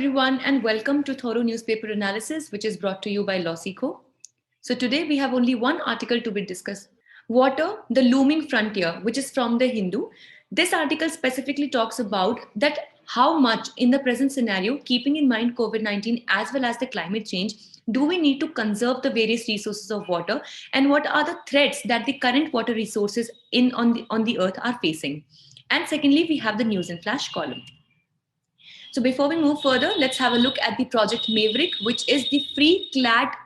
everyone, and welcome to Thorough Newspaper Analysis, which is brought to you by Losico. So today we have only one article to be discussed. Water, the Looming Frontier, which is from the Hindu. This article specifically talks about that how much in the present scenario, keeping in mind COVID-19 as well as the climate change, do we need to conserve the various resources of water, and what are the threats that the current water resources on the earth are facing. And secondly, we have the news and flash column. So before we move further, let's have a look at the Project Maverick, which is the free CLAT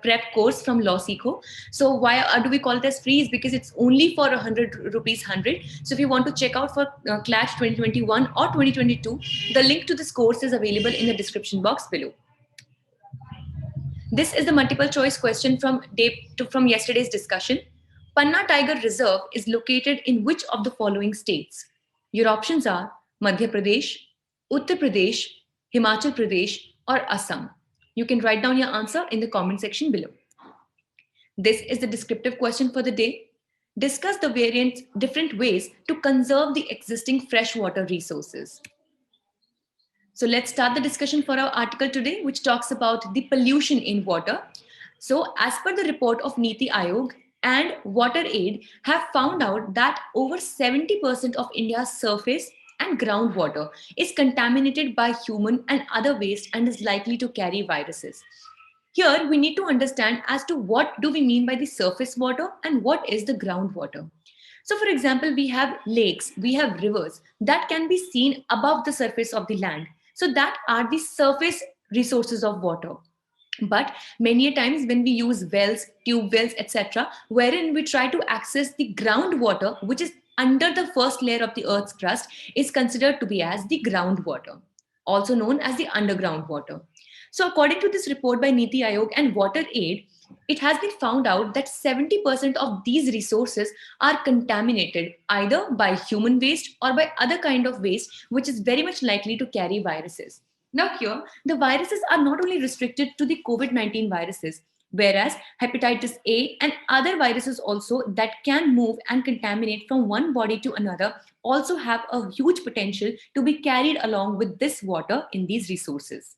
prep course from Losico. So why do we call it as free? Is because it's only for 100 rupees 100. So if you want to check out for CLAT 2021 or 2022, the link to this course is available in the description box below. This is the multiple choice question from yesterday's discussion. Panna Tiger Reserve is located in which of the following states? Your options are Madhya Pradesh, Uttar Pradesh, Himachal Pradesh, or Assam. You can write down your answer in the comment section below. This is the descriptive question for the day. Discuss the different ways to conserve the existing freshwater resources. So let's start the discussion for our article today, which talks about the pollution in water. So as per the report of Niti Aayog and WaterAid have found out that over 70% of India's surface and groundwater is contaminated by human and other waste and is likely to carry viruses. Here, we need to understand as to what do we mean by the surface water and what is the groundwater. So for example, we have lakes, we have rivers that can be seen above the surface of the land. So that are the surface resources of water. But many a times when we use wells, tube wells, etc., wherein we try to access the groundwater, which is under the first layer of the earth's crust, is considered to be as the groundwater, also known as the underground water. So according to this report by Niti Aayog and WaterAid, it has been found out that 70% of these resources are contaminated either by human waste or by other kind of waste, which is very much likely to carry viruses. Now here, the viruses are not only restricted to the COVID-19 viruses, whereas hepatitis A and other viruses also that can move and contaminate from one body to another also have a huge potential to be carried along with this water in these resources.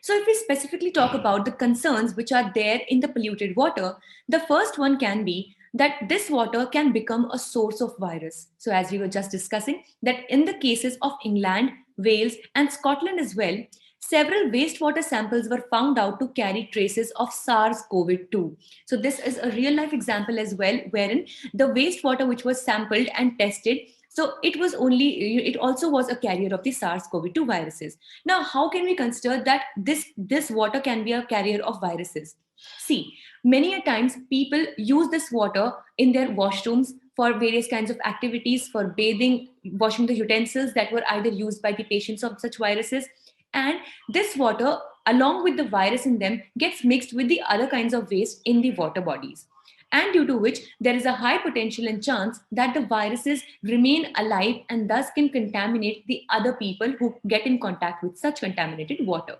So if we specifically talk about the concerns which are there in the polluted water, the first one can be that this water can become a source of virus. So as we were just discussing, that in the cases of England, Wales, and Scotland as well, several wastewater samples were found out to carry traces of SARS-CoV-2. So this is a real life example as well, wherein the wastewater which was sampled and tested, so it also was a carrier of the SARS-CoV-2 viruses. Now, how can we consider that this water can be a carrier of viruses? See, many a times people use this water in their washrooms for various kinds of activities, for bathing, washing the utensils that were either used by the patients of such viruses. And this water, along with the virus in them, gets mixed with the other kinds of waste in the water bodies. And due to which there is a high potential and chance that the viruses remain alive and thus can contaminate the other people who get in contact with such contaminated water.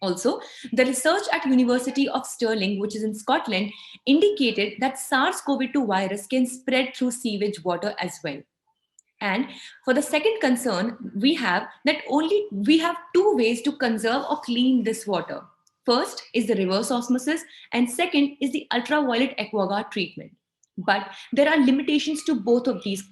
Also, the research at University of Stirling, which is in Scotland, indicated that SARS-CoV-2 virus can spread through sewage water as well. And for the second concern, we have two ways to conserve or clean this water. First is the reverse osmosis, and second is the ultraviolet aquaguard treatment. But there are limitations to both of these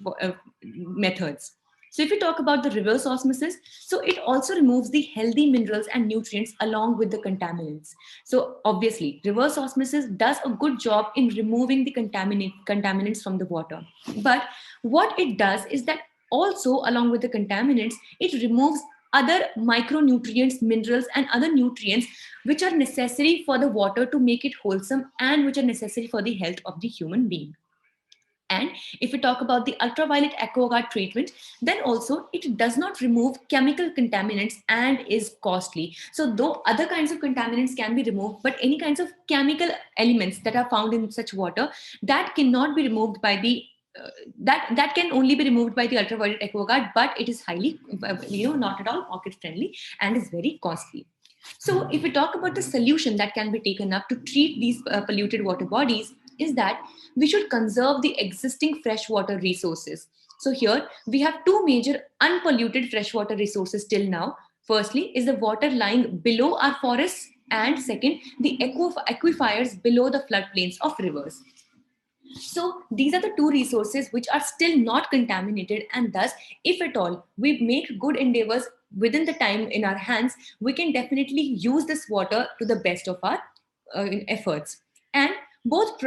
methods. So if you talk about the reverse osmosis, so it also removes the healthy minerals and nutrients along with the contaminants. So obviously, reverse osmosis does a good job in removing the contaminants from the water. But what it does is that also along with the contaminants, it removes other micronutrients, minerals, and other nutrients which are necessary for the water to make it wholesome and which are necessary for the health of the human being. And if we talk about the ultraviolet aquaguard treatment, then also it does not remove chemical contaminants and is costly. So though other kinds of contaminants can be removed, but any kinds of chemical elements that are found in such water, that cannot be removed by the that can only be removed by the ultraviolet aquaguard, but it is highly, not at all pocket friendly and is very costly. So if we talk about the solution that can be taken up to treat these polluted water bodies, is that we should conserve the existing freshwater resources. So here we have two major unpolluted freshwater resources till now. Firstly is the water lying below our forests, and second, the aquifers below the floodplains of rivers. So these are the two resources which are still not contaminated, and thus, if at all we make good endeavors within the time in our hands, we can definitely use this water to the best of our efforts. And both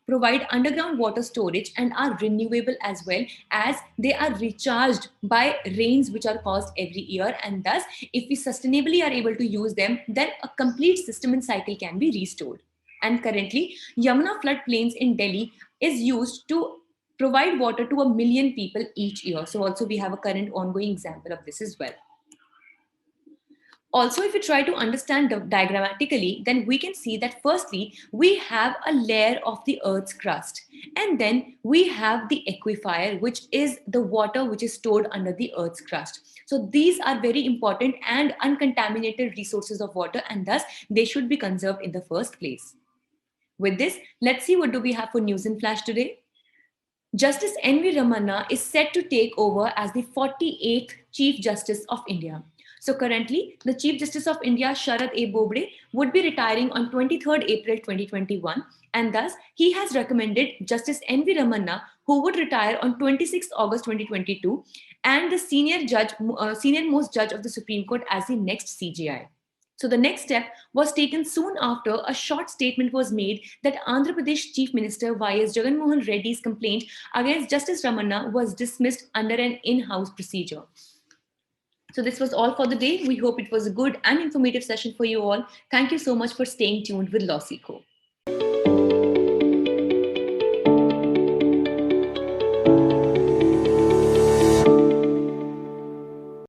provide underground water storage and are renewable as well, as they are recharged by rains which are caused every year. And thus, if we sustainably are able to use them, then a complete system and cycle can be restored. And currently, Yamuna floodplains in Delhi is used to provide water to 1 million people each year. So also we have a current ongoing example of this as well. Also, if we try to understand diagrammatically, then we can see that firstly, we have a layer of the Earth's crust. And then we have the aquifer, which is the water which is stored under the Earth's crust. So these are very important and uncontaminated resources of water, and thus they should be conserved in the first place. With this, let's see what do we have for news in flash today. Justice N.V. Ramanna is set to take over as the 48th Chief Justice of India. So currently, the Chief Justice of India, Sharad A. Bobde, would be retiring on 23rd April 2021, and thus he has recommended Justice N.V. Ramanna, who would retire on 26th August 2022, and the senior most judge of the Supreme Court as the next CJI. So the next step was taken soon after a short statement was made that Andhra Pradesh Chief Minister Y.S. Jagan Mohan Reddy's complaint against Justice Ramanna was dismissed under an in-house procedure. So this was all for the day. We hope it was a good and informative session for you all. Thank you so much for staying tuned with LawSikho.